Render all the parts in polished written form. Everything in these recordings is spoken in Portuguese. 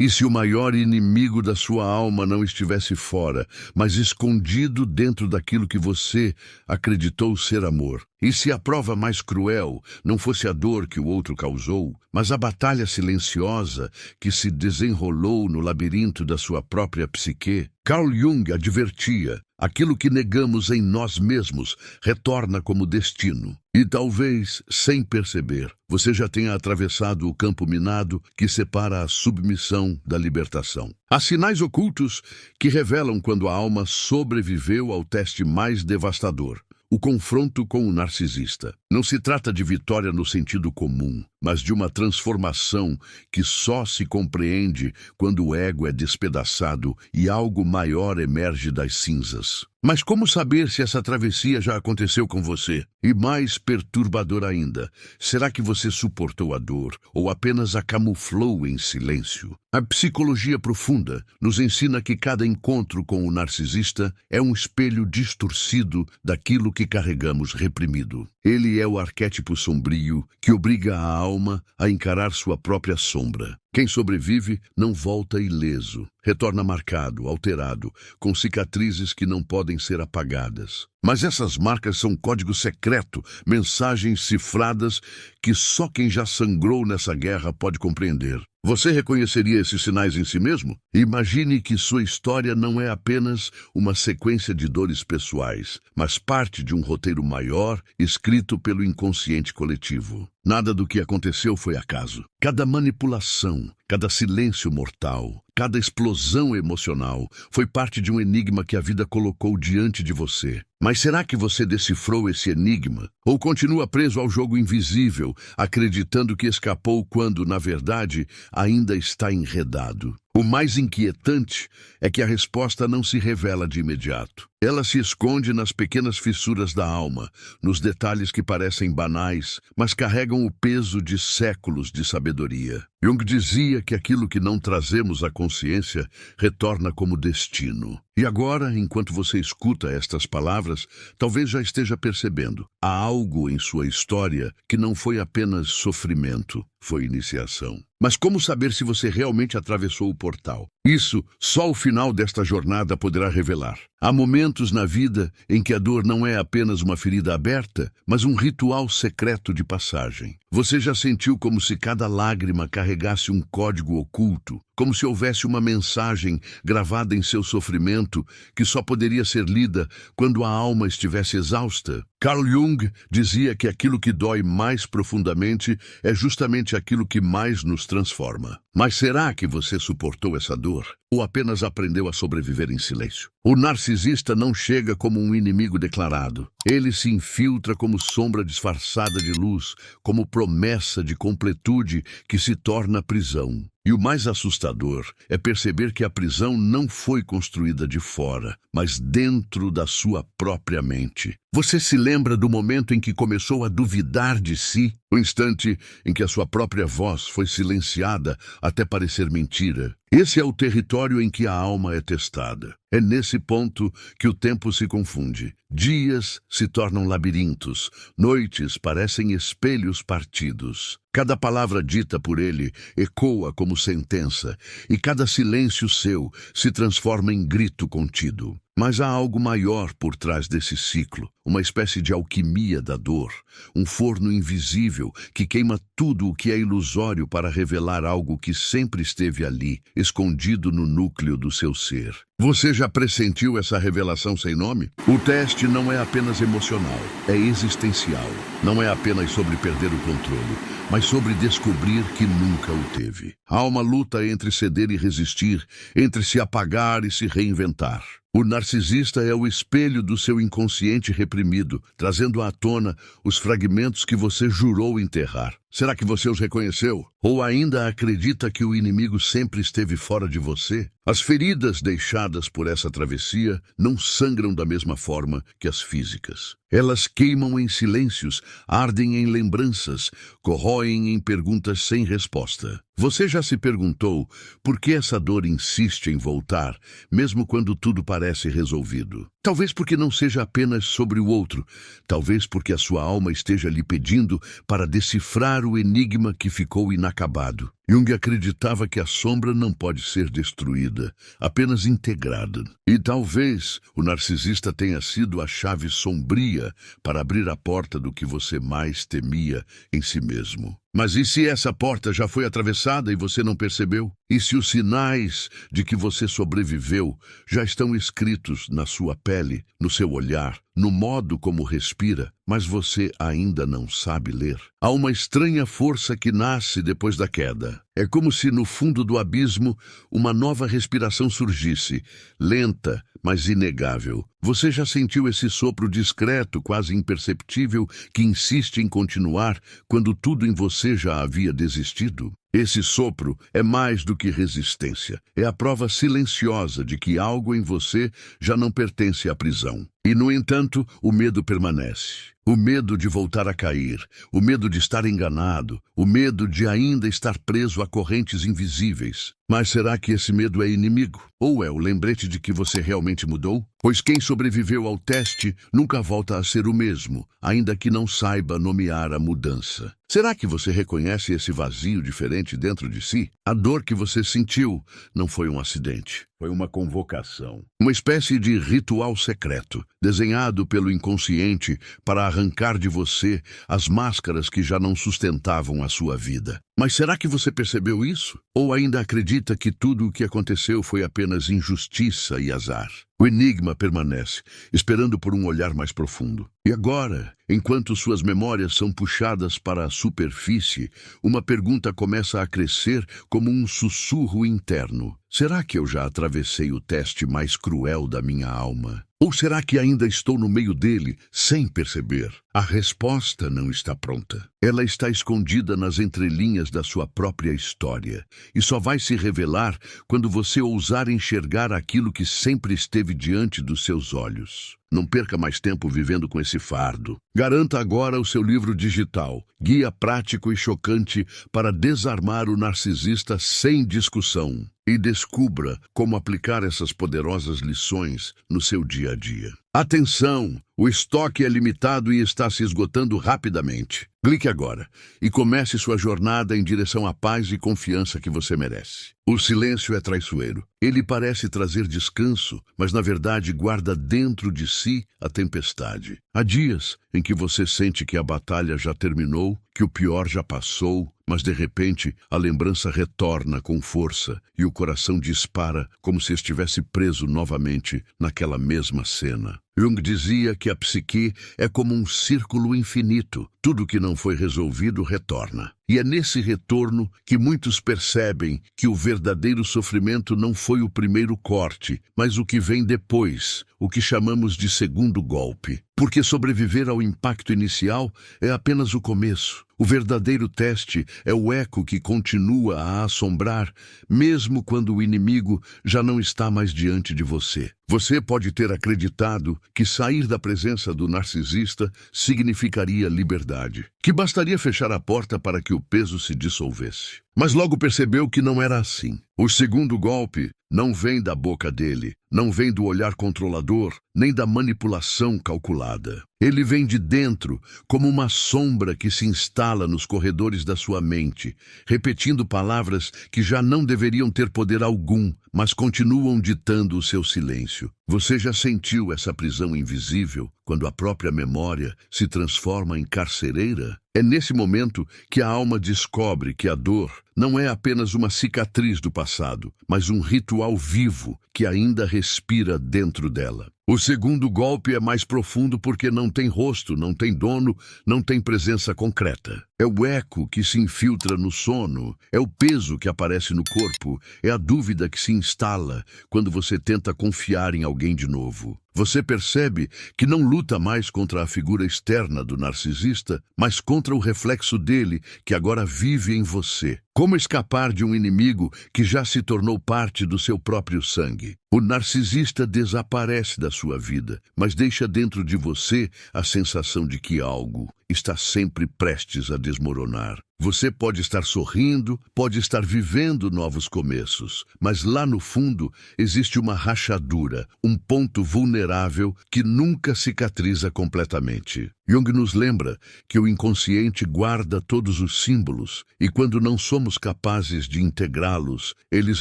E se o maior inimigo da sua alma não estivesse fora, mas escondido dentro daquilo que você acreditou ser amor? E se a prova mais cruel não fosse a dor que o outro causou, mas a batalha silenciosa que se desenrolou no labirinto da sua própria psique? Carl Jung advertia: aquilo que negamos em nós mesmos retorna como destino. E talvez, sem perceber, você já tenha atravessado o campo minado que separa a submissão da libertação. Há sinais ocultos que revelam quando a alma sobreviveu ao teste mais devastador: o confronto com o narcisista. Não se trata de vitória no sentido comum, mas de uma transformação que só se compreende quando o ego é despedaçado e algo maior emerge das cinzas. Mas como saber se essa travessia já aconteceu com você? E mais perturbador ainda, será que você suportou a dor ou apenas a camuflou em silêncio? A psicologia profunda nos ensina que cada encontro com o narcisista é um espelho distorcido daquilo que carregamos reprimido. Ele é o arquétipo sombrio que obriga a alma a encarar sua própria sombra. Quem sobrevive não volta ileso, retorna marcado, alterado, com cicatrizes que não podem ser apagadas. Mas essas marcas são código secreto, mensagens cifradas que só quem já sangrou nessa guerra pode compreender. Você reconheceria esses sinais em si mesmo? Imagine que sua história não é apenas uma sequência de dores pessoais, mas parte de um roteiro maior escrito pelo inconsciente coletivo. Nada do que aconteceu foi acaso. Cada manipulação, cada silêncio mortal, cada explosão emocional foi parte de um enigma que a vida colocou diante de você. Mas será que você decifrou esse enigma? Ou continua preso ao jogo invisível, acreditando que escapou quando, na verdade, ainda está enredado? O mais inquietante é que a resposta não se revela de imediato. Ela se esconde nas pequenas fissuras da alma, nos detalhes que parecem banais, mas carregam o peso de séculos de sabedoria. Jung dizia que aquilo que não trazemos à consciência retorna como destino. E agora, enquanto você escuta estas palavras, talvez já esteja percebendo: há algo em sua história que não foi apenas sofrimento, foi iniciação. Mas como saber se você realmente atravessou o portal? Isso só o final desta jornada poderá revelar. Há momentos na vida em que a dor não é apenas uma ferida aberta, mas um ritual secreto de passagem. Você já sentiu como se cada lágrima carregasse um código oculto, como se houvesse uma mensagem gravada em seu sofrimento que só poderia ser lida quando a alma estivesse exausta? Carl Jung dizia que aquilo que dói mais profundamente é justamente aquilo que mais nos transforma. Mas será que você suportou essa dor? Ou apenas aprendeu a sobreviver em silêncio? O narcisista não chega como um inimigo declarado. Ele se infiltra como sombra disfarçada de luz, como promessa de completude que se torna prisão. E o mais assustador é perceber que a prisão não foi construída de fora, mas dentro da sua própria mente. Você se lembra do momento em que começou a duvidar de si? O instante em que a sua própria voz foi silenciada até parecer mentira? Esse é o território em que a alma é testada. É nesse ponto que o tempo se confunde. Dias se tornam labirintos, noites parecem espelhos partidos. Cada palavra dita por ele ecoa como sentença, e cada silêncio seu se transforma em grito contido. Mas há algo maior por trás desse ciclo, uma espécie de alquimia da dor, um forno invisível que queima tudo o que é ilusório para revelar algo que sempre esteve ali, escondido no núcleo do seu ser. Você já pressentiu essa revelação sem nome? O teste não é apenas emocional, é existencial. Não é apenas sobre perder o controle, mas sobre descobrir que nunca o teve. Há uma luta entre ceder e resistir, entre se apagar e se reinventar. O narcisista é o espelho do seu inconsciente reprimido, trazendo à tona os fragmentos que você jurou enterrar. Será que você os reconheceu? Ou ainda acredita que o inimigo sempre esteve fora de você? As feridas deixadas por essa travessia não sangram da mesma forma que as físicas. Elas queimam em silêncios, ardem em lembranças, corroem em perguntas sem resposta. Você já se perguntou por que essa dor insiste em voltar, mesmo quando tudo parece resolvido? Talvez porque não seja apenas sobre o outro, talvez porque a sua alma esteja lhe pedindo para decifrar o enigma que ficou inacabado. Jung acreditava que a sombra não pode ser destruída, apenas integrada. E talvez o narcisista tenha sido a chave sombria para abrir a porta do que você mais temia em si mesmo. Mas e se essa porta já foi atravessada e você não percebeu? E se os sinais de que você sobreviveu já estão escritos na sua pele, no seu olhar, no modo como respira, mas você ainda não sabe ler? Há uma estranha força que nasce depois da queda. É como se no fundo do abismo uma nova respiração surgisse, lenta, mas inegável. Você já sentiu esse sopro discreto, quase imperceptível, que insiste em continuar quando tudo em você já havia desistido? Esse sopro é mais do que resistência. É a prova silenciosa de que algo em você já não pertence à prisão. E, no entanto, o medo permanece. O medo de voltar a cair, o medo de estar enganado, o medo de ainda estar preso a correntes invisíveis. Mas será que esse medo é inimigo? Ou é o lembrete de que você realmente mudou? Pois quem sobreviveu ao teste nunca volta a ser o mesmo, ainda que não saiba nomear a mudança. Será que você reconhece esse vazio diferente dentro de si? A dor que você sentiu não foi um acidente, foi uma convocação. Uma espécie de ritual secreto, desenhado pelo inconsciente para arrancar de você as máscaras que já não sustentavam a sua vida. Mas será que você percebeu isso? Ou ainda acredita que tudo o que aconteceu foi apenas injustiça e azar? O enigma permanece, esperando por um olhar mais profundo. E agora, enquanto suas memórias são puxadas para a superfície, uma pergunta começa a crescer como um sussurro interno. Será que eu já atravessei o teste mais cruel da minha alma? Ou será que ainda estou no meio dele, sem perceber? A resposta não está pronta. Ela está escondida nas entrelinhas da sua própria história. E só vai se revelar quando você ousar enxergar aquilo que sempre esteve diante dos seus olhos. Não perca mais tempo vivendo com esse fardo. Garanta agora o seu livro digital, Guia Prático e Chocante para Desarmar o Narcisista Sem Discussão. E descubra como aplicar essas poderosas lições no seu dia a dia. Atenção! O estoque é limitado e está se esgotando rapidamente. Clique agora e comece sua jornada em direção à paz e confiança que você merece. O silêncio é traiçoeiro. Ele parece trazer descanso, mas na verdade guarda dentro de si a tempestade. Há dias em que você sente que a batalha já terminou, que o pior já passou, mas de repente a lembrança retorna com força e o coração dispara como se estivesse preso novamente naquela mesma cena. Jung dizia que a psique é como um círculo infinito. Tudo que não foi resolvido retorna. E é nesse retorno que muitos percebem que o verdadeiro sofrimento não foi o primeiro corte, mas o que vem depois, o que chamamos de segundo golpe. Porque sobreviver ao impacto inicial é apenas o começo. O verdadeiro teste é o eco que continua a assombrar, mesmo quando o inimigo já não está mais diante de você. Você pode ter acreditado que sair da presença do narcisista significaria liberdade, que bastaria fechar a porta para que o peso se dissolvesse. Mas logo percebeu que não era assim. O segundo golpe não vem da boca dele, não vem do olhar controlador, nem da manipulação calculada. Ele vem de dentro, como uma sombra que se instala nos corredores da sua mente, repetindo palavras que já não deveriam ter poder algum, mas continuam ditando o seu silêncio. Você já sentiu essa prisão invisível quando a própria memória se transforma em carcereira? É nesse momento que a alma descobre que a dor não é apenas uma cicatriz do passado, mas um ritual vivo que ainda respira dentro dela. O segundo golpe é mais profundo porque não tem rosto, não tem dono, não tem presença concreta. É o eco que se infiltra no sono, é o peso que aparece no corpo, é a dúvida que se instala quando você tenta confiar em alguém de novo. Você percebe que não luta mais contra a figura externa do narcisista, mas contra o reflexo dele que agora vive em você. Como escapar de um inimigo que já se tornou parte do seu próprio sangue? O narcisista desaparece da sua vida, mas deixa dentro de você a sensação de que algo está sempre prestes a desmoronar. Você pode estar sorrindo, pode estar vivendo novos começos, mas lá no fundo existe uma rachadura, um ponto vulnerável que nunca cicatriza completamente. Jung nos lembra que o inconsciente guarda todos os símbolos e quando não somos capazes de integrá-los, eles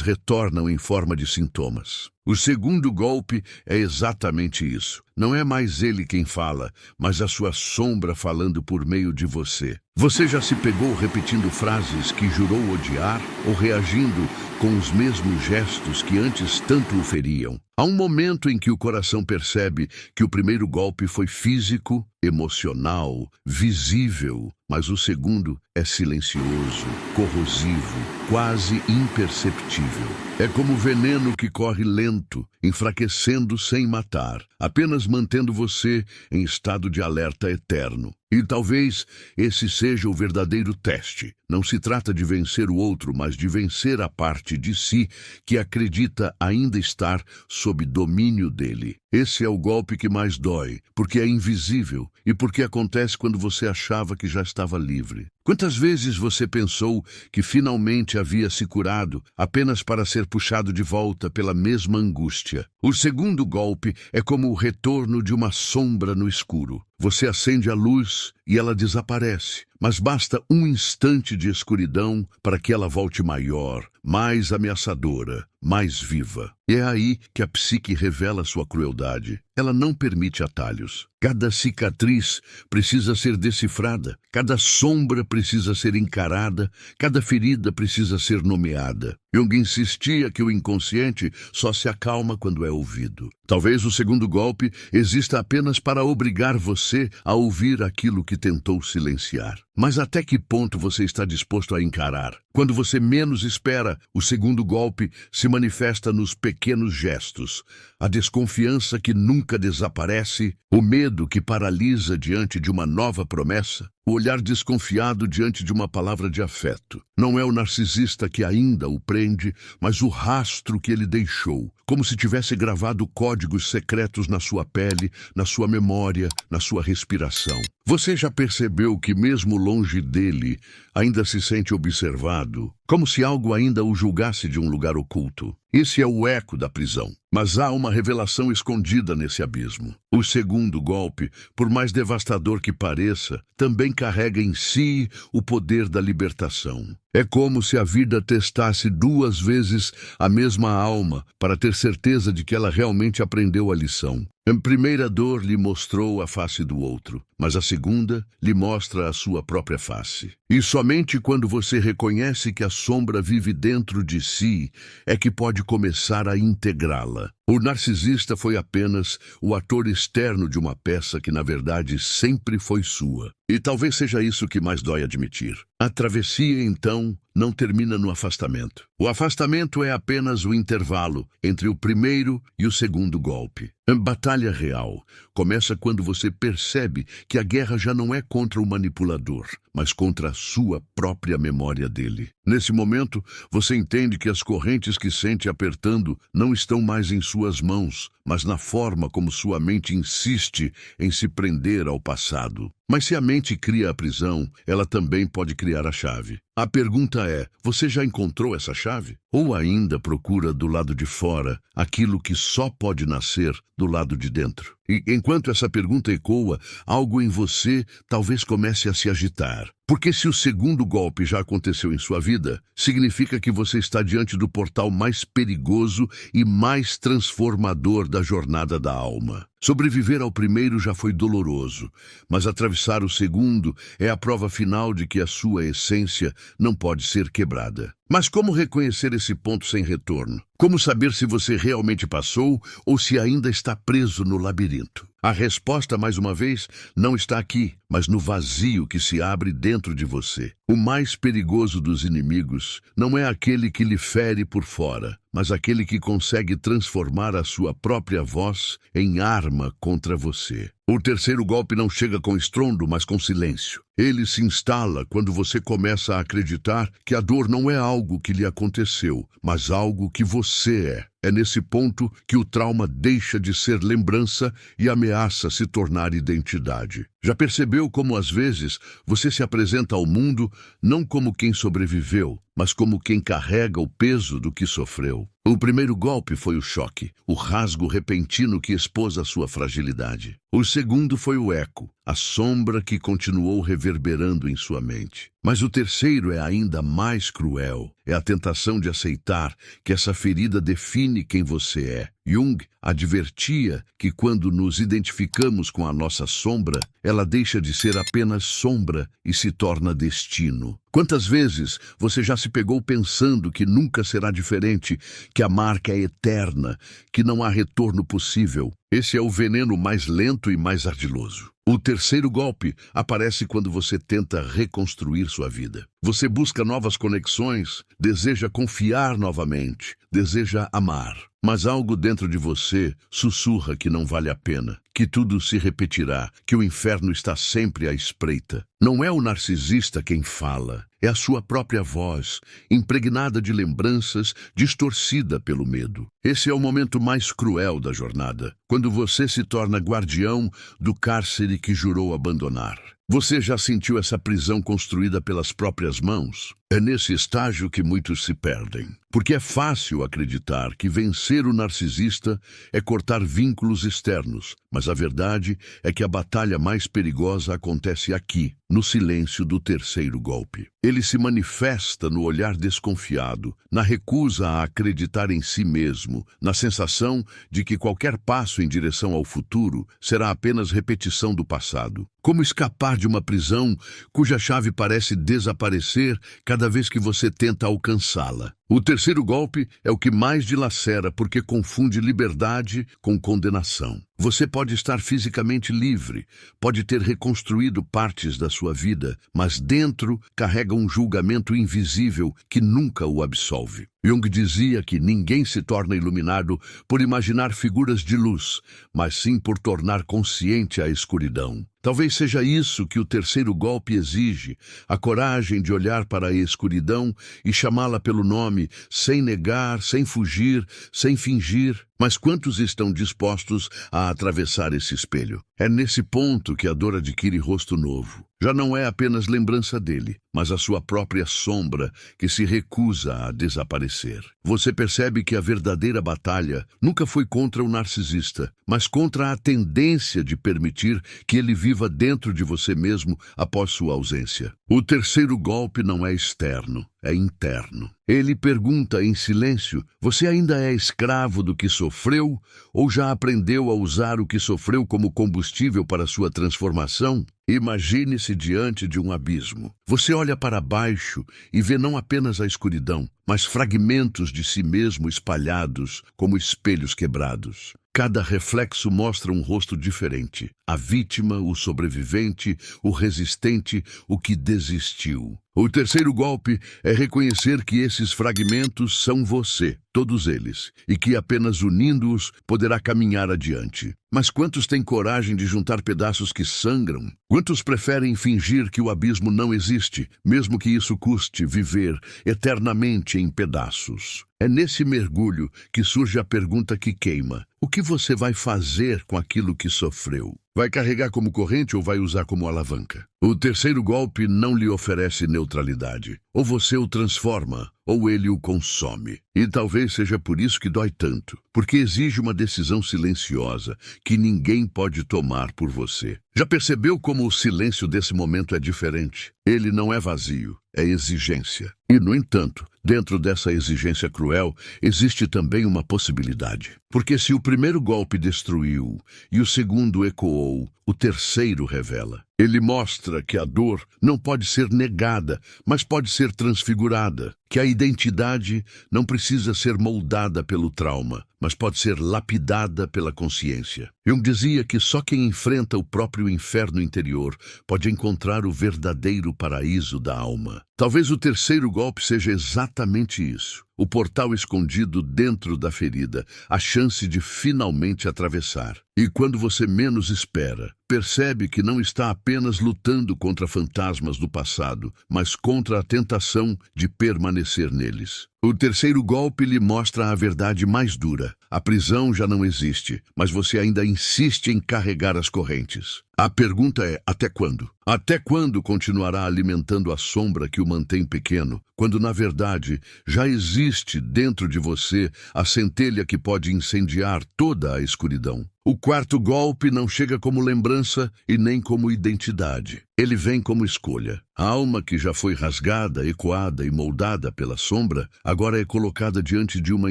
retornam em forma de sintomas. O segundo golpe é exatamente isso. Não é mais ele quem fala, mas a sua sombra falando por meio de você. Você já se pegou repetindo frases que jurou odiar ou reagindo com os mesmos gestos que antes tanto o feriam? Há um momento em que o coração percebe que o primeiro golpe foi físico, emocional, visível, mas o segundo é silencioso, corrosivo, quase imperceptível. É como veneno que corre lento, enfraquecendo sem matar, apenas mantendo você em estado de alerta eterno. E talvez esse seja o verdadeiro teste. Não se trata de vencer o outro, mas de vencer a parte de si que acredita ainda estar sob domínio dele. Esse é o golpe que mais dói, porque é invisível e porque acontece quando você achava que já estava livre. Quantas vezes você pensou que finalmente havia se curado apenas para ser puxado de volta pela mesma angústia? O segundo golpe é como o retorno de uma sombra no escuro. Você acende a luz e ela desaparece, mas basta um instante de escuridão para que ela volte maior, mais ameaçadora, mais viva. E é aí que a psique revela sua crueldade. Ela não permite atalhos. Cada cicatriz precisa ser decifrada, cada sombra precisa ser encarada, cada ferida precisa ser nomeada. Jung insistia que o inconsciente só se acalma quando é ouvido. Talvez o segundo golpe exista apenas para obrigar você a ouvir aquilo que tentou silenciar. Mas até que ponto você está disposto a encarar? Quando você menos espera, o segundo golpe se manifesta nos pequenos gestos. A desconfiança que nunca desaparece, o medo que paralisa diante de uma nova promessa, o olhar desconfiado diante de uma palavra de afeto. Não é o narcisista que ainda o prende, mas o rastro que ele deixou, como se tivesse gravado códigos secretos na sua pele, na sua memória, na sua respiração. Você já percebeu que mesmo longe dele, ainda se sente observado, como se algo ainda o julgasse de um lugar oculto? Esse é o eco da prisão. Mas há uma revelação escondida nesse abismo. O segundo golpe, por mais devastador que pareça, também carrega em si o poder da libertação. É como se a vida testasse 2 vezes a mesma alma para ter certeza de que ela realmente aprendeu a lição. A primeira dor lhe mostrou a face do outro, mas a segunda lhe mostra a sua própria face. E somente quando você reconhece que a sombra vive dentro de si é que pode começar a integrá-la. O narcisista foi apenas o ator externo de uma peça que, na verdade, sempre foi sua. E talvez seja isso que mais dói admitir. A travessia, então, não termina no afastamento. O afastamento é apenas o intervalo entre o primeiro e o segundo golpe. A batalha real começa quando você percebe que a guerra já não é contra o manipulador, mas contra a sua própria memória dele. Nesse momento, você entende que as correntes que sente apertando não estão mais em suas mãos, mas na forma como sua mente insiste em se prender ao passado. Mas se a mente cria a prisão, ela também pode criar a chave. A pergunta é, você já encontrou essa chave? Ou ainda procura do lado de fora aquilo que só pode nascer do lado de dentro? E enquanto essa pergunta ecoa, algo em você talvez comece a se agitar. Porque se o segundo golpe já aconteceu em sua vida, significa que você está diante do portal mais perigoso e mais transformador da jornada da alma. Sobreviver ao primeiro já foi doloroso, mas atravessar o segundo é a prova final de que a sua essência não pode ser quebrada. Mas como reconhecer esse ponto sem retorno? Como saber se você realmente passou ou se ainda está preso no labirinto? A resposta, mais uma vez, não está aqui, mas no vazio que se abre dentro de você. O mais perigoso dos inimigos não é aquele que lhe fere por fora, mas aquele que consegue transformar a sua própria voz em arma contra você. O terceiro golpe não chega com estrondo, mas com silêncio. Ele se instala quando você começa a acreditar que a dor não é algo que lhe aconteceu, mas algo que você é. É nesse ponto que o trauma deixa de ser lembrança e ameaça se tornar identidade. Já percebeu como, às vezes, você se apresenta ao mundo não como quem sobreviveu, mas como quem carrega o peso do que sofreu? O primeiro golpe foi o choque, o rasgo repentino que expôs a sua fragilidade. O segundo foi o eco, a sombra que continuou reverberando em sua mente. Mas o terceiro é ainda mais cruel. É a tentação de aceitar que essa ferida define quem você é. Jung advertia que quando nos identificamos com a nossa sombra, ela deixa de ser apenas sombra e se torna destino. Quantas vezes você já se pegou pensando que nunca será diferente, que a marca é eterna, que não há retorno possível? Esse é o veneno mais lento e mais ardiloso. O terceiro golpe aparece quando você tenta reconstruir sua vida. Você busca novas conexões, deseja confiar novamente, deseja amar. Mas algo dentro de você sussurra que não vale a pena, que tudo se repetirá, que o inferno está sempre à espreita. Não é o narcisista quem fala, é a sua própria voz, impregnada de lembranças, distorcida pelo medo. Esse é o momento mais cruel da jornada, quando você se torna guardião do cárcere que jurou abandonar. Você já sentiu essa prisão construída pelas próprias mãos? É nesse estágio que muitos se perdem, porque é fácil acreditar que vencer o narcisista é cortar vínculos externos, mas a verdade é que a batalha mais perigosa acontece aqui, no silêncio do terceiro golpe. Ele se manifesta no olhar desconfiado, na recusa a acreditar em si mesmo, na sensação de que qualquer passo em direção ao futuro será apenas repetição do passado. Como escapar de uma prisão cuja chave parece desaparecer cada vez que você tenta alcançá-la? O terceiro golpe é o que mais dilacera porque confunde liberdade com condenação. Você pode estar fisicamente livre, pode ter reconstruído partes da sua vida, mas dentro carrega um julgamento invisível que nunca o absolve. Jung dizia que ninguém se torna iluminado por imaginar figuras de luz, mas sim por tornar consciente a escuridão. Talvez seja isso que o terceiro golpe exige, a coragem de olhar para a escuridão e chamá-la pelo nome, sem negar, sem fugir, sem fingir. Mas quantos estão dispostos a atravessar esse espelho? É nesse ponto que a dor adquire rosto novo. Já não é apenas lembrança dele, mas a sua própria sombra que se recusa a desaparecer. Você percebe que a verdadeira batalha nunca foi contra o narcisista, mas contra a tendência de permitir que ele viva dentro de você mesmo após sua ausência. O terceiro golpe não é externo, é interno. Ele pergunta em silêncio: você ainda é escravo do que sofreu ou já aprendeu a usar o que sofreu como combustível para sua transformação? Imagine-se diante de um abismo. Você olha para baixo e vê não apenas a escuridão, mas fragmentos de si mesmo espalhados como espelhos quebrados. Cada reflexo mostra um rosto diferente. A vítima, o sobrevivente, o resistente, o que desistiu. O terceiro golpe é reconhecer que esses fragmentos são você, todos eles, e que apenas unindo-os poderá caminhar adiante. Mas quantos têm coragem de juntar pedaços que sangram? Quantos preferem fingir que o abismo não existe, mesmo que isso custe viver eternamente em pedaços? É nesse mergulho que surge a pergunta que queima: o que você vai fazer com aquilo que sofreu? Vai carregar como corrente ou vai usar como alavanca? O terceiro golpe não lhe oferece neutralidade. Ou você o transforma, ou ele o consome. E talvez seja por isso que dói tanto, porque exige uma decisão silenciosa que ninguém pode tomar por você. Já percebeu como o silêncio desse momento é diferente? Ele não é vazio, é exigência. E, no entanto, dentro dessa exigência cruel, existe também uma possibilidade. Porque se o primeiro golpe destruiu e o segundo ecoou, o terceiro revela. Ele mostra que a dor não pode ser negada, mas pode ser transfigurada. Que a identidade não precisa ser moldada pelo trauma, mas pode ser lapidada pela consciência. Jung dizia que só quem enfrenta o próprio inferno interior pode encontrar o verdadeiro paraíso da alma. Talvez o terceiro golpe seja exatamente isso. o portal escondido dentro da ferida, a chance de finalmente atravessar. E quando você menos espera, percebe que não está apenas lutando contra fantasmas do passado, mas contra a tentação de permanecer neles. O terceiro golpe lhe mostra a verdade mais dura. A prisão já não existe, mas você ainda insiste em carregar as correntes. A pergunta é: até quando? Até quando continuará alimentando a sombra que o mantém pequeno, quando na verdade já existe dentro de você a centelha que pode incendiar toda a escuridão? O quarto golpe não chega como lembrança e nem como identidade. Ele vem como escolha. A alma que já foi rasgada, ecoada e moldada pela sombra, agora é colocada diante de uma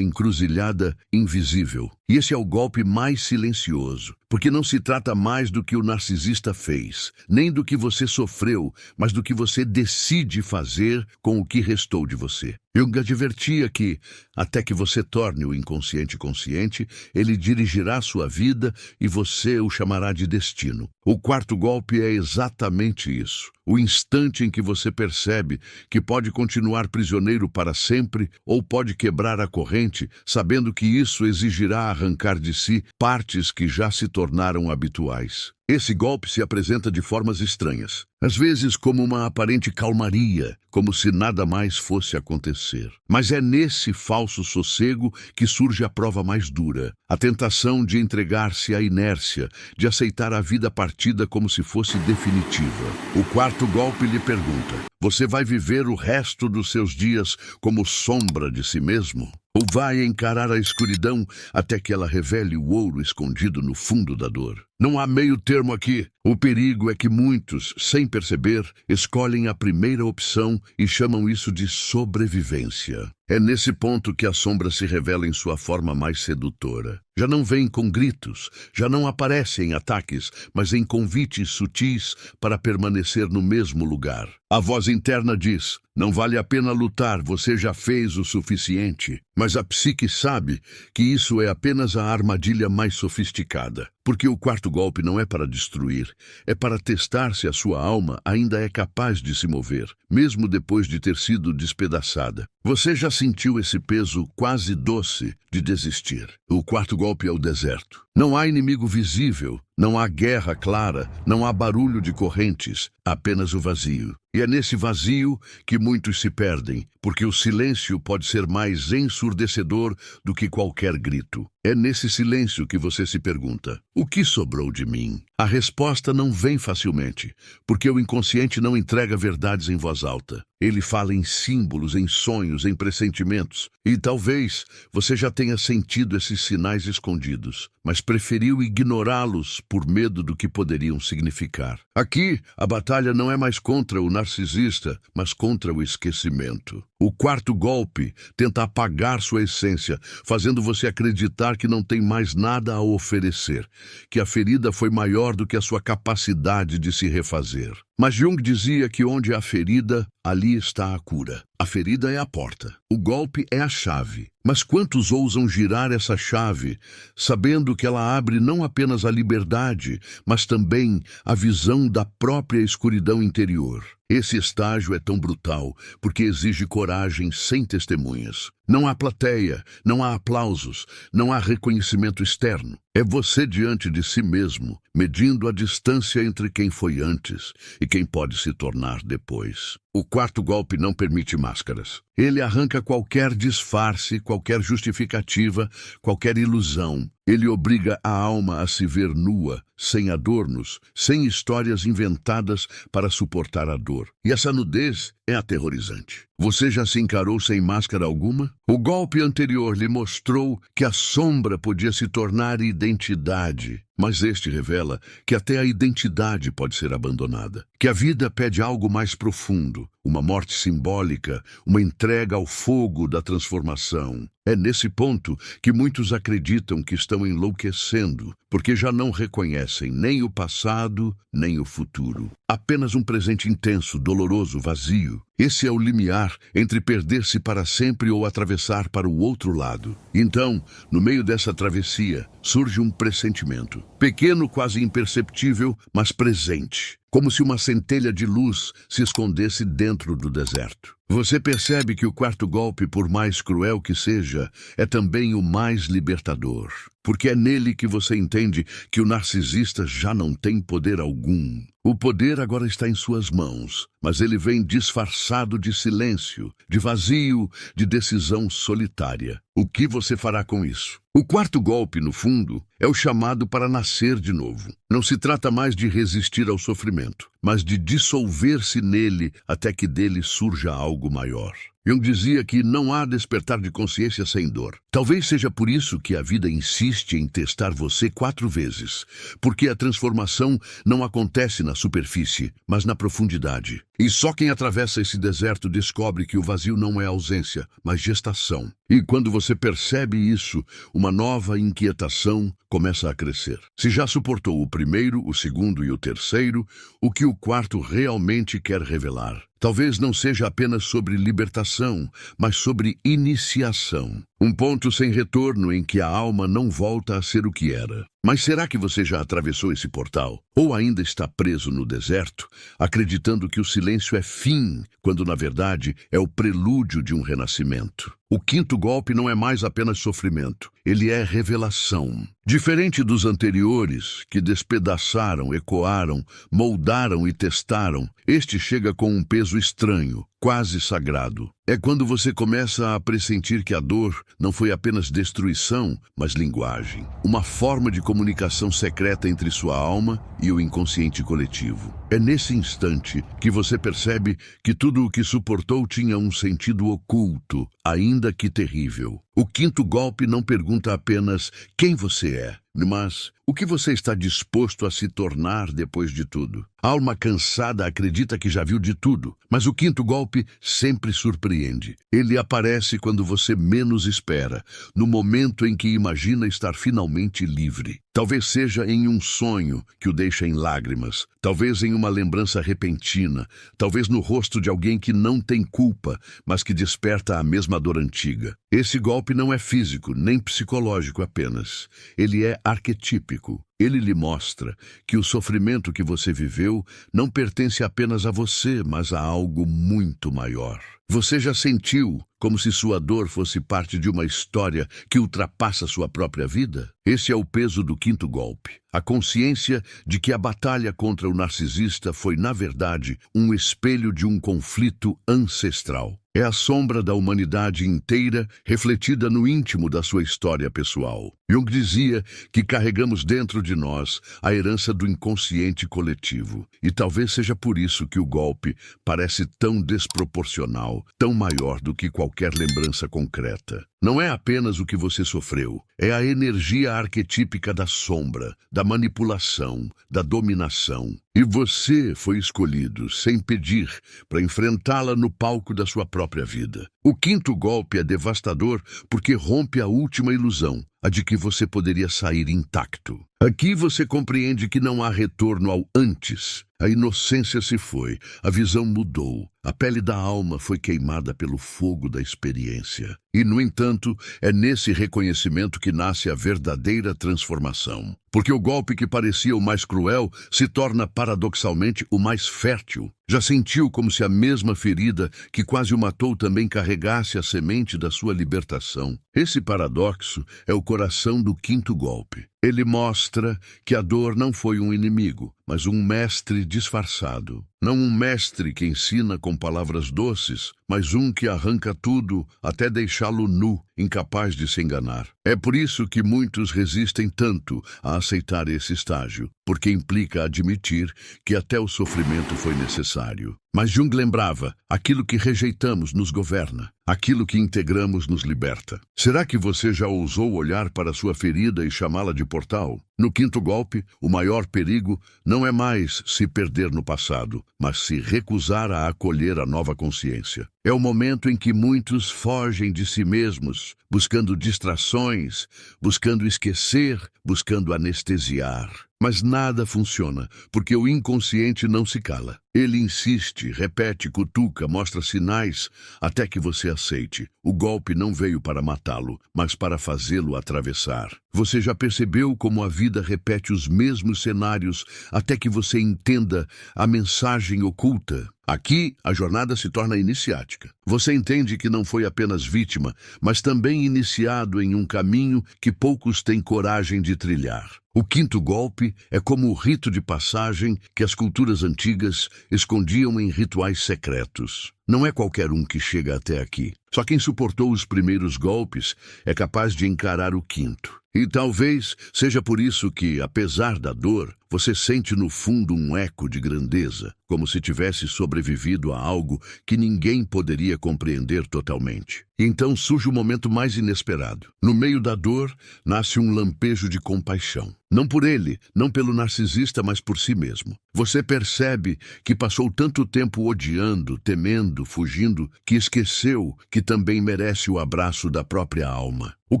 encruzilhada invisível. E esse é o golpe mais silencioso, porque não se trata mais do que o narcisista fez, nem do que você sofreu, mas do que você decide fazer com o que restou de você. Jung advertia que, até que você torne o inconsciente consciente, ele dirigirá sua vida e você o chamará de destino. O quarto golpe é exatamente isso. O instante em que você percebe que pode continuar prisioneiro para sempre ou pode quebrar a corrente, sabendo que isso exigirá arrancar de si partes que já se tornaram habituais. Esse golpe se apresenta de formas estranhas, às vezes como uma aparente calmaria, como se nada mais fosse acontecer. Mas é nesse falso sossego que surge a prova mais dura, a tentação de entregar-se à inércia, de aceitar a vida partida como se fosse definitiva. O quarto golpe lhe pergunta: você vai viver o resto dos seus dias como sombra de si mesmo? Ou vai encarar a escuridão até que ela revele o ouro escondido no fundo da dor? Não há meio termo aqui. O perigo é que muitos, sem perceber, escolhem a primeira opção e chamam isso de sobrevivência. É nesse ponto que a sombra se revela em sua forma mais sedutora. Já não vem com gritos, já não aparece em ataques, mas em convites sutis para permanecer no mesmo lugar. A voz interna diz: não vale a pena lutar, você já fez o suficiente. Mas a psique sabe que isso é apenas a armadilha mais sofisticada. Porque o quarto golpe não é para destruir, é para testar se a sua alma ainda é capaz de se mover, mesmo depois de ter sido despedaçada. Você já sentiu esse peso quase doce de desistir. O quarto golpe é o deserto. Não há inimigo visível, não há guerra clara, não há barulho de correntes, apenas o vazio. E é nesse vazio que muitos se perdem, porque o silêncio pode ser mais ensurdecedor do que qualquer grito. É nesse silêncio que você se pergunta: o que sobrou de mim? A resposta não vem facilmente, porque o inconsciente não entrega verdades em voz alta. Ele fala em símbolos, em sonhos, em pressentimentos. E talvez você já tenha sentido esses sinais escondidos, mas preferiu ignorá-los por medo do que poderiam significar. Aqui, a batalha não é mais contra o narcisista, mas contra o esquecimento. O quarto golpe tenta apagar sua essência, fazendo você acreditar que não tem mais nada a oferecer, que a ferida foi maior do que a sua capacidade de se refazer. Mas Jung dizia que onde há ferida, ali está a cura. A ferida é a porta, o golpe é a chave. Mas quantos ousam girar essa chave, sabendo que ela abre não apenas a liberdade, mas também a visão da própria escuridão interior? Esse estágio é tão brutal porque exige coragem sem testemunhas. Não há plateia, não há aplausos, não há reconhecimento externo. É você diante de si mesmo, medindo a distância entre quem foi antes e quem pode se tornar depois. O quarto golpe não permite máscaras. Ele arranca qualquer disfarce, qualquer justificativa, qualquer ilusão. Ele obriga a alma a se ver nua, sem adornos, sem histórias inventadas para suportar a dor. E essa nudez é aterrorizante. Você já se encarou sem máscara alguma? O golpe anterior lhe mostrou que a sombra podia se tornar identidade. Mas este revela que até a identidade pode ser abandonada, que a vida pede algo mais profundo, uma morte simbólica, uma entrega ao fogo da transformação. É nesse ponto que muitos acreditam que estão enlouquecendo, porque já não reconhecem nem o passado, nem o futuro. Apenas um presente intenso, doloroso, vazio. Esse é o limiar entre perder-se para sempre ou atravessar para o outro lado. Então, no meio dessa travessia, surge um pressentimento. Pequeno, quase imperceptível, mas presente. como se uma centelha de luz se escondesse dentro do deserto. Você percebe que o quarto golpe, por mais cruel que seja, é também o mais libertador, porque é nele que você entende que o narcisista já não tem poder algum. O poder agora está em suas mãos, mas ele vem disfarçado de silêncio, de vazio, de decisão solitária. O que você fará com isso? O quarto golpe, no fundo, é o chamado para nascer de novo. Não se trata mais de resistir ao sofrimento, mas de dissolver-se nele até que dele surja algo maior. Jung dizia que não há despertar de consciência sem dor. Talvez seja por isso que a vida insiste em testar você 4 vezes, porque a transformação não acontece na superfície, mas na profundidade. E só quem atravessa esse deserto descobre que o vazio não é ausência, mas gestação. E quando você percebe isso, uma nova inquietação começa a crescer. Se já suportou o primeiro, o segundo e o terceiro, o que o quarto realmente quer revelar? Talvez não seja apenas sobre libertação, mas sobre iniciação. Um ponto sem retorno em que a alma não volta a ser o que era. Mas será que você já atravessou esse portal? Ou ainda está preso no deserto, acreditando que o silêncio é fim, quando na verdade é o prelúdio de um renascimento? O quinto golpe não é mais apenas sofrimento, ele é revelação. Diferente dos anteriores, que despedaçaram, ecoaram, moldaram e testaram, este chega com um peso estranho, quase sagrado. É quando você começa a pressentir que a dor não foi apenas destruição, mas linguagem. Uma forma de comunicação secreta entre sua alma e o inconsciente coletivo. É nesse instante que você percebe que tudo o que suportou tinha um sentido oculto, ainda que terrível. O quinto golpe não pergunta apenas quem você é, mas o que você está disposto a se tornar depois de tudo. A alma cansada acredita que já viu de tudo, mas o quinto golpe sempre surpreende. Ele aparece quando você menos espera, no momento em que imagina estar finalmente livre. Talvez seja em um sonho que o deixa em lágrimas, talvez em uma lembrança repentina, talvez no rosto de alguém que não tem culpa, mas que desperta a mesma dor antiga. Esse golpe não é físico, nem psicológico apenas. Ele é arquetípico. Ele lhe mostra que o sofrimento que você viveu não pertence apenas a você, mas a algo muito maior. Você já sentiu como se sua dor fosse parte de uma história que ultrapassa sua própria vida? Esse é o peso do quinto golpe. A consciência de que a batalha contra o narcisista foi, na verdade, um espelho de um conflito ancestral. É a sombra da humanidade inteira refletida no íntimo da sua história pessoal. Jung dizia que carregamos dentro de nós a herança do inconsciente coletivo. E talvez seja por isso que o golpe parece tão desproporcional, tão maior do que qualquer lembrança concreta. Não é apenas o que você sofreu, é a energia arquetípica da sombra, da manipulação, da dominação. E você foi escolhido, sem pedir, para enfrentá-la no palco da sua própria vida. O quinto golpe é devastador porque rompe a última ilusão, a de que você poderia sair intacto. Aqui você compreende que não há retorno ao antes. A inocência se foi, a visão mudou, a pele da alma foi queimada pelo fogo da experiência. E, no entanto, é nesse reconhecimento que nasce a verdadeira transformação. Porque o golpe que parecia o mais cruel se torna paradoxalmente o mais fértil. Já sentiu como se a mesma ferida que quase o matou também carregasse a semente da sua libertação? Esse paradoxo é o coração do quinto golpe. Ele mostra que a dor não foi um inimigo, mas um mestre disfarçado. Não um mestre que ensina com palavras doces, mas um que arranca tudo até deixá-lo nu, incapaz de se enganar. É por isso que muitos resistem tanto a aceitar esse estágio, porque implica admitir que até o sofrimento foi necessário. Mas Jung lembrava, aquilo que rejeitamos nos governa, aquilo que integramos nos liberta. Será que você já ousou olhar para sua ferida e chamá-la de portal? No quinto golpe, o maior perigo não é mais se perder no passado, mas se recusar a acolher a nova consciência. É o momento em que muitos fogem de si mesmos, buscando distrações, buscando esquecer, buscando anestesiar. Mas nada funciona, porque o inconsciente não se cala. Ele insiste, repete, cutuca, mostra sinais, até que você aceite. O golpe não veio para matá-lo, mas para fazê-lo atravessar. Você já percebeu como a vida repete os mesmos cenários até que você entenda a mensagem oculta? Aqui, a jornada se torna iniciática. Você entende que não foi apenas vítima, mas também iniciado em um caminho que poucos têm coragem de trilhar. O quinto golpe é como o rito de passagem que as culturas antigas escondiam em rituais secretos. Não é qualquer um que chega até aqui. Só quem suportou os primeiros golpes é capaz de encarar o quinto. E talvez seja por isso que, apesar da dor, você sente no fundo um eco de grandeza, como se tivesse sobrevivido a algo que ninguém poderia compreender totalmente. E então surge o momento mais inesperado. No meio da dor, nasce um lampejo de compaixão. Não por ele, não pelo narcisista, mas por si mesmo. Você percebe que passou tanto tempo odiando, temendo, fugindo, que esqueceu que também merece o abraço da própria alma. O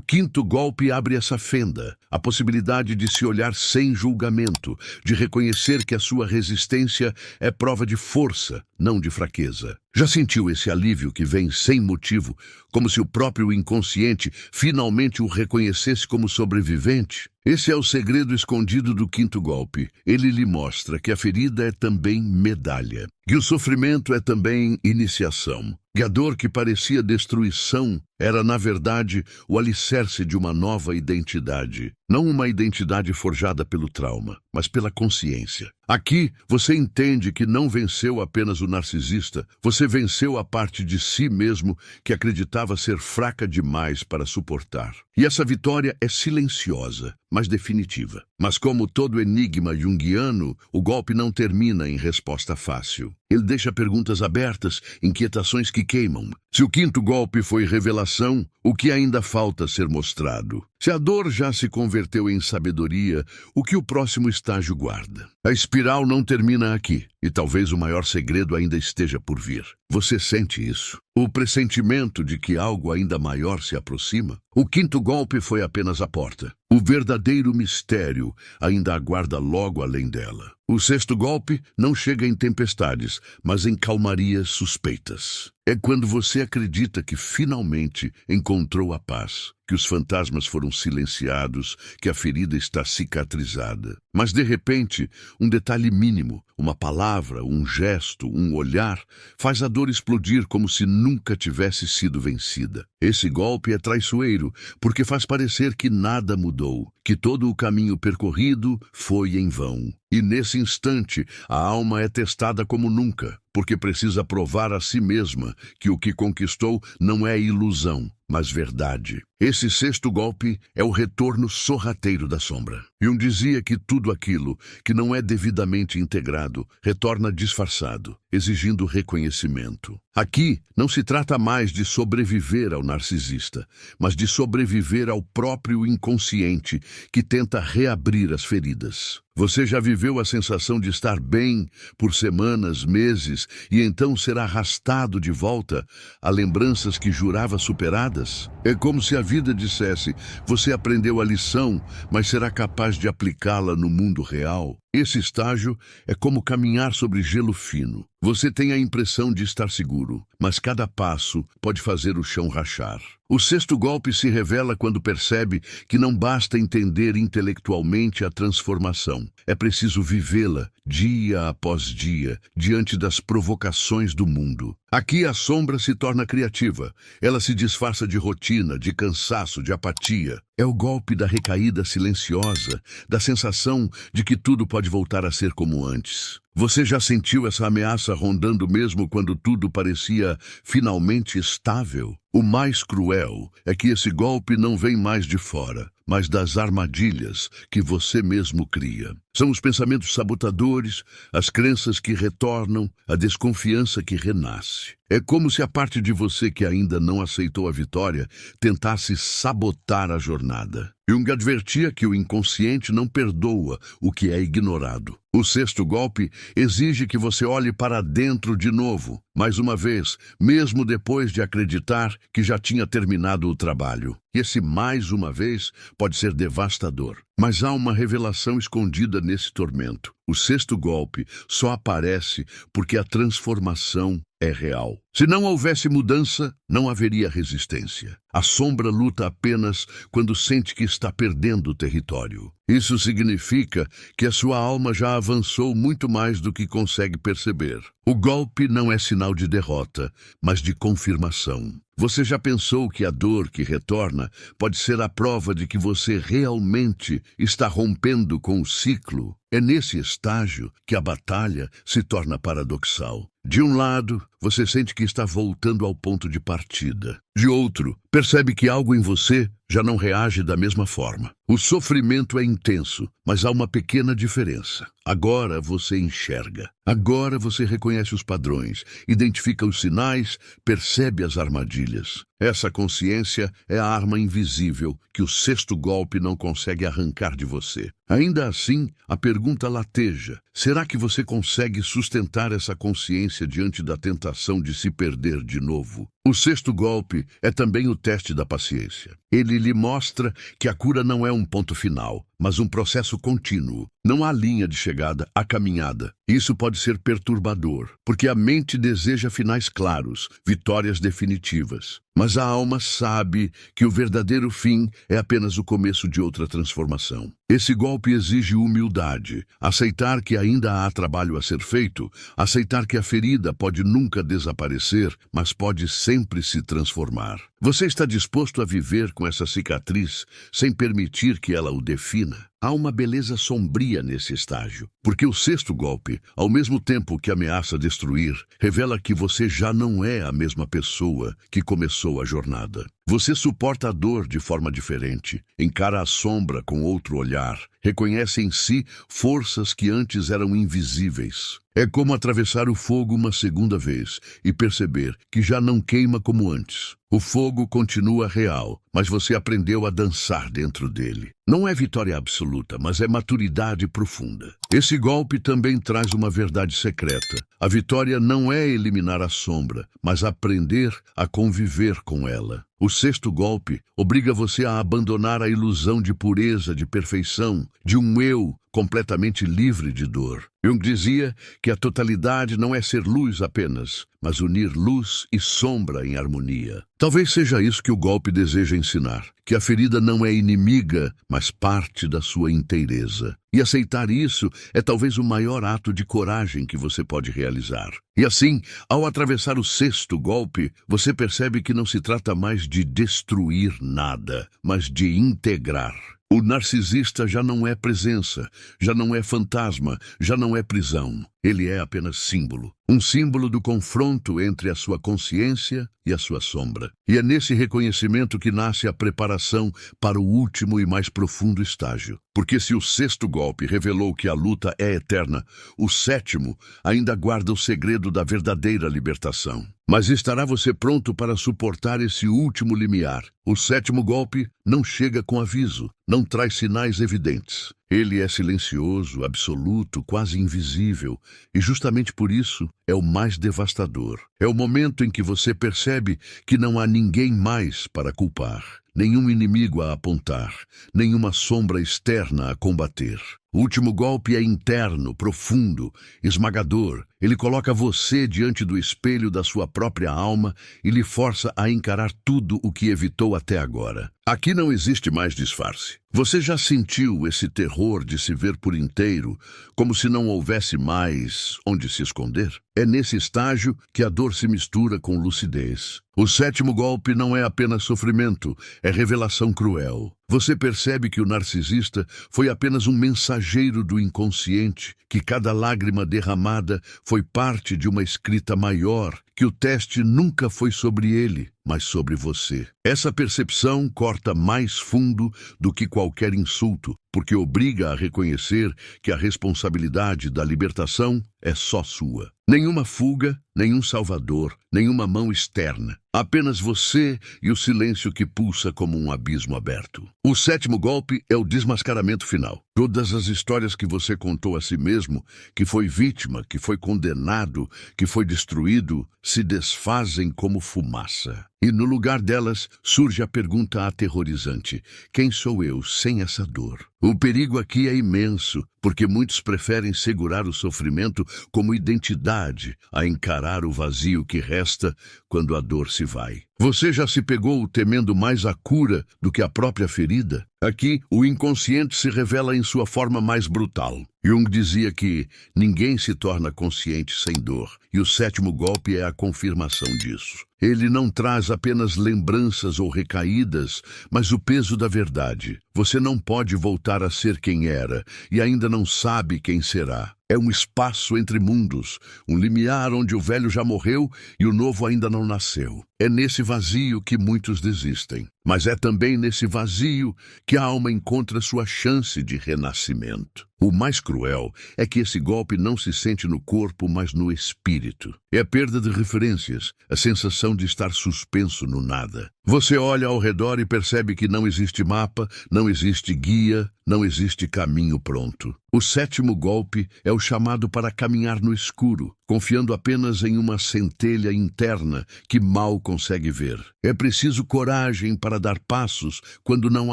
quinto golpe abre essa fenda, a possibilidade de se olhar sem julgamento, de reconhecer que a sua resistência é prova de força, não de fraqueza. Já sentiu esse alívio que vem sem motivo, como se o próprio inconsciente finalmente o reconhecesse como sobrevivente? Esse é o segredo escondido do quinto golpe. Ele lhe mostra que a ferida é também medalha, que o sofrimento é também iniciação, que a dor que parecia destruição era, na verdade, o alicerce de uma nova identidade. Não uma identidade forjada pelo trauma, mas pela consciência. Aqui, você entende que não venceu apenas o narcisista, você venceu a parte de si mesmo que acreditava ser fraca demais para suportar. E essa vitória é silenciosa, mas definitiva. Mas como todo enigma junguiano, o golpe não termina em resposta fácil. Ele deixa perguntas abertas, inquietações que queimam. Se o quinto golpe foi revelação, o que ainda falta ser mostrado? Se a dor já se converteu em sabedoria, o que o próximo estágio guarda? A espiral não termina aqui, e talvez o maior segredo ainda esteja por vir. Você sente isso? O pressentimento de que algo ainda maior se aproxima? O quinto golpe foi apenas a porta. O verdadeiro mistério ainda aguarda logo além dela. O sexto golpe não chega em tempestades, mas em calmarias suspeitas. É quando você acredita que finalmente encontrou a paz, que os fantasmas foram silenciados, que a ferida está cicatrizada. Mas, de repente, um detalhe mínimo, uma palavra, um gesto, um olhar, faz a dor explodir como se nunca tivesse sido vencida. Esse golpe é traiçoeiro, porque faz parecer que nada mudou, que todo o caminho percorrido foi em vão. E nesse instante, a alma é testada como nunca, porque precisa provar a si mesma que o que conquistou não é ilusão, mas verdade. Esse sexto golpe é o retorno sorrateiro da sombra. Jung dizia que tudo aquilo que não é devidamente integrado retorna disfarçado, exigindo reconhecimento. Aqui não se trata mais de sobreviver ao narcisista, mas de sobreviver ao próprio inconsciente que tenta reabrir as feridas. Você já viveu a sensação de estar bem por semanas, meses, e então ser arrastado de volta a lembranças que jurava superadas? É como se a vida dissesse, você aprendeu a lição, mas será capaz de aplicá-la no mundo real? Esse estágio é como caminhar sobre gelo fino. Você tem a impressão de estar seguro, mas cada passo pode fazer o chão rachar. O sexto golpe se revela quando percebe que não basta entender intelectualmente a transformação. É preciso vivê-la, dia após dia, diante das provocações do mundo. Aqui a sombra se torna criativa. Ela se disfarça de rotina, de cansaço, de apatia. É o golpe da recaída silenciosa, da sensação de que tudo pode voltar a ser como antes. Você já sentiu essa ameaça rondando mesmo quando tudo parecia finalmente estável? O mais cruel é que esse golpe não vem mais de fora, mas das armadilhas que você mesmo cria. São os pensamentos sabotadores, as crenças que retornam, a desconfiança que renasce. É como se a parte de você que ainda não aceitou a vitória tentasse sabotar a jornada. Jung advertia que o inconsciente não perdoa o que é ignorado. O sexto golpe exige que você olhe para dentro de novo, mais uma vez, mesmo depois de acreditar que já tinha terminado o trabalho. E esse mais uma vez pode ser devastador. Mas há uma revelação escondida nesse tormento. O sexto golpe só aparece porque a transformação é real. Se não houvesse mudança, não haveria resistência. A sombra luta apenas quando sente que está perdendo o território. Isso significa que a sua alma já avançou muito mais do que consegue perceber. O golpe não é sinal de derrota, mas de confirmação. Você já pensou que a dor que retorna pode ser a prova de que você realmente está rompendo com o ciclo? É nesse estágio que a batalha se torna paradoxal. De um lado, você sente que está voltando ao ponto de partida. De outro, percebe que algo em você já não reage da mesma forma. O sofrimento é intenso, mas há uma pequena diferença. Agora você enxerga. Agora você reconhece os padrões, identifica os sinais, percebe as armadilhas. Essa consciência é a arma invisível que o sexto golpe não consegue arrancar de você. Ainda assim, a pergunta lateja: será que você consegue sustentar essa consciência diante da tentação de se perder de novo? O sexto golpe é também o teste da paciência. Ele lhe mostra que a cura não é um ponto final, mas um processo contínuo. Não há linha de chegada, há caminhada. Isso pode ser perturbador, porque a mente deseja finais claros, vitórias definitivas. Mas a alma sabe que o verdadeiro fim é apenas o começo de outra transformação. Esse golpe exige humildade, aceitar que ainda há trabalho a ser feito, aceitar que a ferida pode nunca desaparecer, mas pode sempre se transformar. Você está disposto a viver com essa cicatriz sem permitir que ela o defina? Há uma beleza sombria nesse estágio, porque o sexto golpe, ao mesmo tempo que ameaça destruir, revela que você já não é a mesma pessoa que começou a jornada. Você suporta a dor de forma diferente, encara a sombra com outro olhar, reconhece em si forças que antes eram invisíveis. É como atravessar o fogo uma segunda vez e perceber que já não queima como antes. O fogo continua real, mas você aprendeu a dançar dentro dele. Não é vitória absoluta, mas é maturidade profunda. Esse golpe também traz uma verdade secreta. A vitória não é eliminar a sombra, mas aprender a conviver com ela. O sexto golpe obriga você a abandonar a ilusão de pureza, de perfeição, de um eu completamente livre de dor. Jung dizia que a totalidade não é ser luz apenas, mas unir luz e sombra em harmonia. Talvez seja isso que o golpe deseja ensinar, que a ferida não é inimiga, mas parte da sua inteireza. E aceitar isso é talvez o maior ato de coragem que você pode realizar. E assim, ao atravessar o sexto golpe, você percebe que não se trata mais de destruir nada, mas de integrar. O narcisista já não é presença, já não é fantasma, já não é prisão. Ele é apenas símbolo. Um símbolo do confronto entre a sua consciência e a sua sombra. E é nesse reconhecimento que nasce a preparação para o último e mais profundo estágio. Porque se o sexto golpe revelou que a luta é eterna, o sétimo ainda guarda o segredo da verdadeira libertação. Mas estará você pronto para suportar esse último limiar? O sétimo golpe não chega com aviso, não traz sinais evidentes. Ele é silencioso, absoluto, quase invisível, e justamente por isso é o mais devastador. É o momento em que você percebe que não há ninguém mais para culpar, nenhum inimigo a apontar, nenhuma sombra externa a combater. O último golpe é interno, profundo, esmagador. Ele coloca você diante do espelho da sua própria alma e lhe força a encarar tudo o que evitou até agora. Aqui não existe mais disfarce. Você já sentiu esse terror de se ver por inteiro, como se não houvesse mais onde se esconder? É nesse estágio que a dor se mistura com lucidez. O sétimo golpe não é apenas sofrimento, é revelação cruel. Você percebe que o narcisista foi apenas um mensageiro do inconsciente, que cada lágrima derramada foi parte de uma escrita maior, que o teste nunca foi sobre ele, mas sobre você. Essa percepção corta mais fundo do que qualquer insulto, porque obriga a reconhecer que a responsabilidade da libertação é só sua. Nenhuma fuga, nenhum salvador, nenhuma mão externa. Apenas você e o silêncio que pulsa como um abismo aberto. O sétimo golpe é o desmascaramento final. Todas as histórias que você contou a si mesmo, que foi vítima, que foi condenado, que foi destruído, se desfazem como fumaça. E no lugar delas surge a pergunta aterrorizante: quem sou eu sem essa dor? O perigo aqui é imenso, porque muitos preferem segurar o sofrimento como identidade a encarar o vazio que resta quando a dor se vai. Você já se pegou temendo mais a cura do que a própria ferida? Aqui, o inconsciente se revela em sua forma mais brutal. Jung dizia que ninguém se torna consciente sem dor, e o sétimo golpe é a confirmação disso. Ele não traz apenas lembranças ou recaídas, mas o peso da verdade. Você não pode voltar a ser quem era, e ainda não sabe quem será. É um espaço entre mundos, um limiar onde o velho já morreu e o novo ainda não nasceu. É nesse vazio que muitos desistem, mas é também nesse vazio que a alma encontra sua chance de renascimento. O mais cruel é que esse golpe não se sente no corpo, mas no espírito. É a perda de referências, a sensação de estar suspenso no nada. Você olha ao redor e percebe que não existe mapa, não existe guia, não existe caminho pronto. O sétimo golpe é o chamado para caminhar no escuro, confiando apenas em uma centelha interna que mal consegue ver. É preciso coragem para dar passos quando não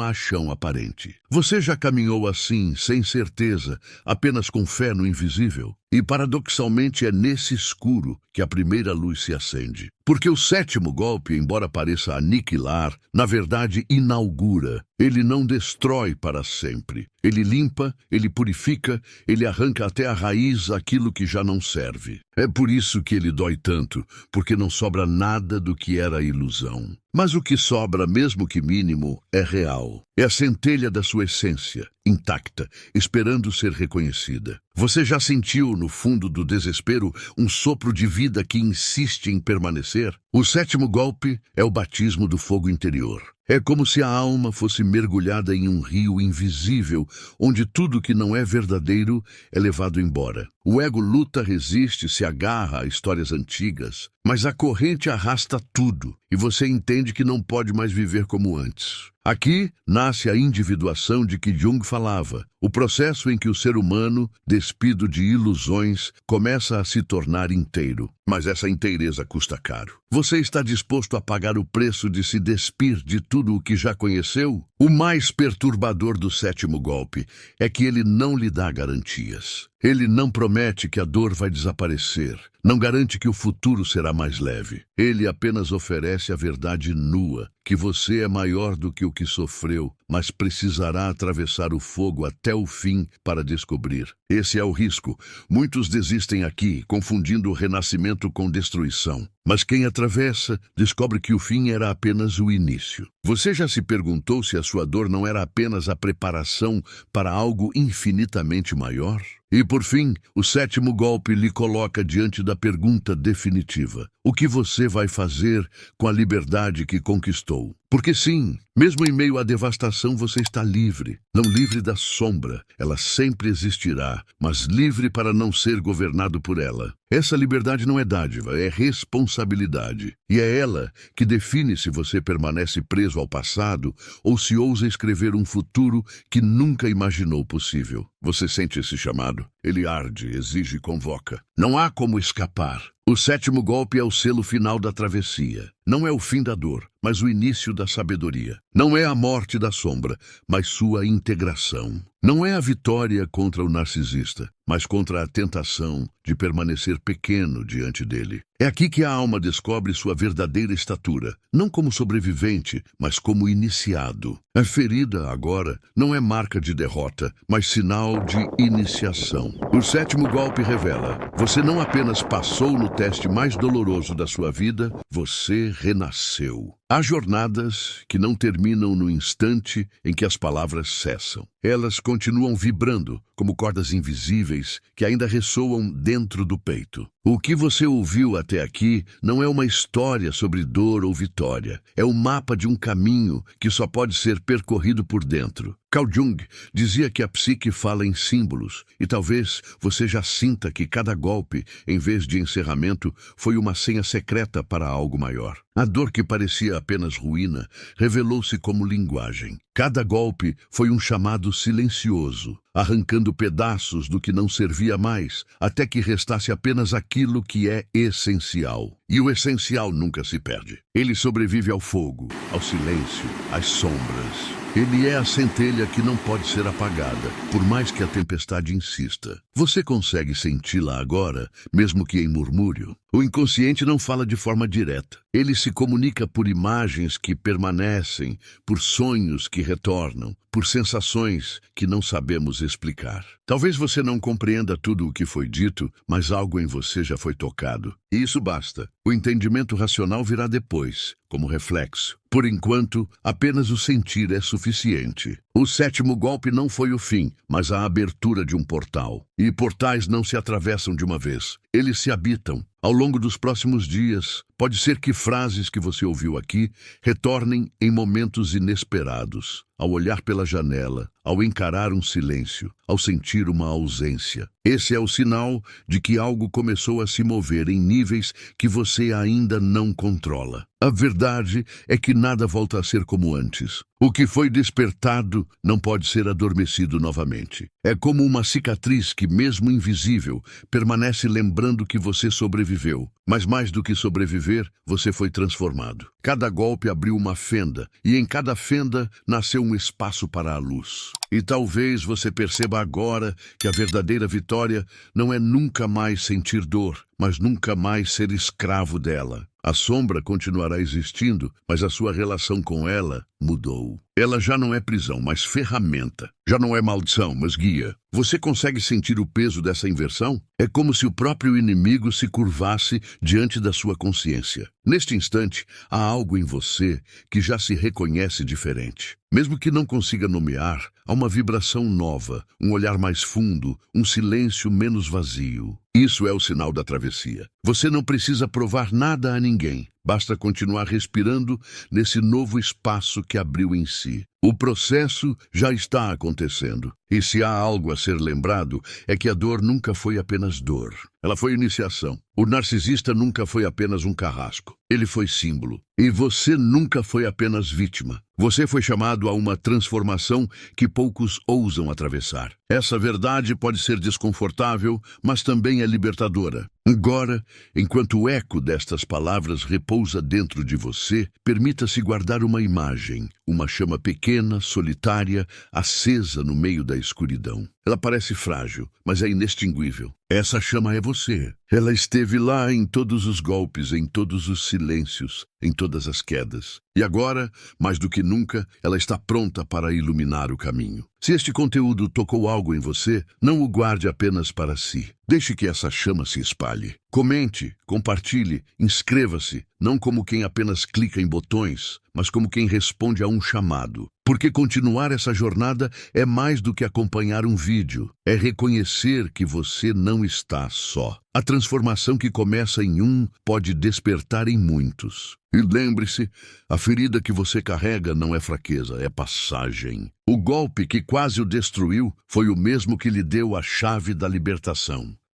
há chão aparente. Você já caminhou assim, sem certeza, apenas com fé no invisível? E paradoxalmente é nesse escuro que a primeira luz se acende. Porque o sétimo golpe, embora pareça aniquilar, na verdade inaugura. Ele não destrói para sempre. Ele limpa, ele purifica, ele arranca até a raiz aquilo que já não serve. É por isso que ele dói tanto, porque não sobra nada do que era ilusão. Mas o que sobra, mesmo que mínimo, é real. É a centelha da sua essência, intacta, esperando ser reconhecida. Você já sentiu, no fundo do desespero, um sopro de vida que insiste em permanecer? O sétimo golpe é o batismo do fogo interior. É como se a alma fosse mergulhada em um rio invisível, onde tudo que não é verdadeiro é levado embora. O ego luta, resiste, se agarra a histórias antigas, mas a corrente arrasta tudo, e você entende que não pode mais viver como antes. Aqui nasce a individuação de que Jung falava, o processo em que o ser humano, despido de ilusões, começa a se tornar inteiro. Mas essa inteireza custa caro. Você está disposto a pagar o preço de se despir de tudo o que já conheceu? O mais perturbador do sétimo golpe é que ele não lhe dá garantias. Ele não promete que a dor vai desaparecer, não garante que o futuro será mais leve. Ele apenas oferece a verdade nua, que você é maior do que o que sofreu, mas precisará atravessar o fogo até o fim para descobrir. Esse é o risco. Muitos desistem aqui, confundindo o renascimento com destruição. Mas quem atravessa, descobre que o fim era apenas o início. Você já se perguntou se a sua dor não era apenas a preparação para algo infinitamente maior? E por fim, o sétimo golpe lhe coloca diante da pergunta definitiva. O que você vai fazer com a liberdade que conquistou? Porque sim, mesmo em meio à devastação você está livre. Não livre da sombra, ela sempre existirá, mas livre para não ser governado por ela. Essa liberdade não é dádiva, é responsabilidade. E é ela que define se você permanece preso ao passado ou se ousa escrever um futuro que nunca imaginou possível. Você sente esse chamado? Ele arde, exige e convoca. Não há como escapar. O sétimo golpe é o selo final da travessia. Não é o fim da dor, mas o início da sabedoria. Não é a morte da sombra, mas sua integração. Não é a vitória contra o narcisista, mas contra a tentação de permanecer pequeno diante dele. É aqui que a alma descobre sua verdadeira estatura, não como sobrevivente, mas como iniciado. A ferida, agora, não é marca de derrota, mas sinal de iniciação. O sétimo golpe revela: você não apenas passou no teste mais doloroso da sua vida, você renasceu. Há jornadas que não terminam no instante em que as palavras cessam. Elas continuam vibrando, como cordas invisíveis que ainda ressoam dentro do peito. O que você ouviu até aqui não é uma história sobre dor ou vitória. É o mapa de um caminho que só pode ser percorrido por dentro. Carl Jung dizia que a psique fala em símbolos, e talvez você já sinta que cada golpe, em vez de encerramento, foi uma senha secreta para algo maior. A dor que parecia apenas ruína revelou-se como linguagem. Cada golpe foi um chamado silencioso, arrancando pedaços do que não servia mais, até que restasse apenas aquilo que é essencial. E o essencial nunca se perde. Ele sobrevive ao fogo, ao silêncio, às sombras. Ele é a centelha que não pode ser apagada, por mais que a tempestade insista. Você consegue senti-la agora, mesmo que em murmúrio? O inconsciente não fala de forma direta. Ele se comunica por imagens que permanecem, por sonhos que retornam, por sensações que não sabemos explicar. Talvez você não compreenda tudo o que foi dito, mas algo em você já foi tocado. E isso basta. O entendimento racional virá depois, como reflexo. Por enquanto, apenas o sentir é suficiente. O sétimo golpe não foi o fim, mas a abertura de um portal. E portais não se atravessam de uma vez. Eles se habitam. Ao longo dos próximos dias, pode ser que frases que você ouviu aqui retornem em momentos inesperados. Ao olhar pela janela, ao encarar um silêncio, ao sentir uma ausência. Esse é o sinal de que algo começou a se mover em níveis que você ainda não controla. A verdade é que nada volta a ser como antes. O que foi despertado não pode ser adormecido novamente. É como uma cicatriz que, mesmo invisível, permanece lembrando que você sobreviveu. Mas mais do que sobreviver, você foi transformado. Cada golpe abriu uma fenda, e em cada fenda nasceu um espaço para a luz. E talvez você perceba agora que a verdadeira vitória não é nunca mais sentir dor, mas nunca mais ser escravo dela. A sombra continuará existindo, mas a sua relação com ela mudou. Ela já não é prisão, mas ferramenta. Já não é maldição, mas guia. Você consegue sentir o peso dessa inversão? É como se o próprio inimigo se curvasse diante da sua consciência. Neste instante, há algo em você que já se reconhece diferente. Mesmo que não consiga nomear, há uma vibração nova, um olhar mais fundo, um silêncio menos vazio. Isso é o sinal da travessia. Você não precisa provar nada a ninguém. Basta continuar respirando nesse novo espaço que abriu em si. O processo já está acontecendo. E se há algo a ser lembrado, é que a dor nunca foi apenas dor. Ela foi iniciação. O narcisista nunca foi apenas um carrasco. Ele foi símbolo. E você nunca foi apenas vítima. Você foi chamado a uma transformação que poucos ousam atravessar. Essa verdade pode ser desconfortável, mas também é libertadora. Agora, enquanto o eco destas palavras repousa dentro de você, permita-se guardar uma imagem, uma chama pequena, solitária, acesa no meio da escuridão. Ela parece frágil, mas é inextinguível. Essa chama é você. Ela esteve lá em todos os golpes, em todos os silêncios, em todas as quedas. E agora, mais do que nunca, ela está pronta para iluminar o caminho. Se este conteúdo tocou algo em você, não o guarde apenas para si. Deixe que essa chama se espalhe. Comente, compartilhe, inscreva-se, não como quem apenas clica em botões, mas como quem responde a um chamado. Porque continuar essa jornada é mais do que acompanhar um vídeo, é reconhecer que você não está só. A transformação que começa em um pode despertar em muitos. E lembre-se, a ferida que você carrega não é fraqueza, é passagem. O golpe que quase o destruiu foi o mesmo que lhe deu a chave da libertação.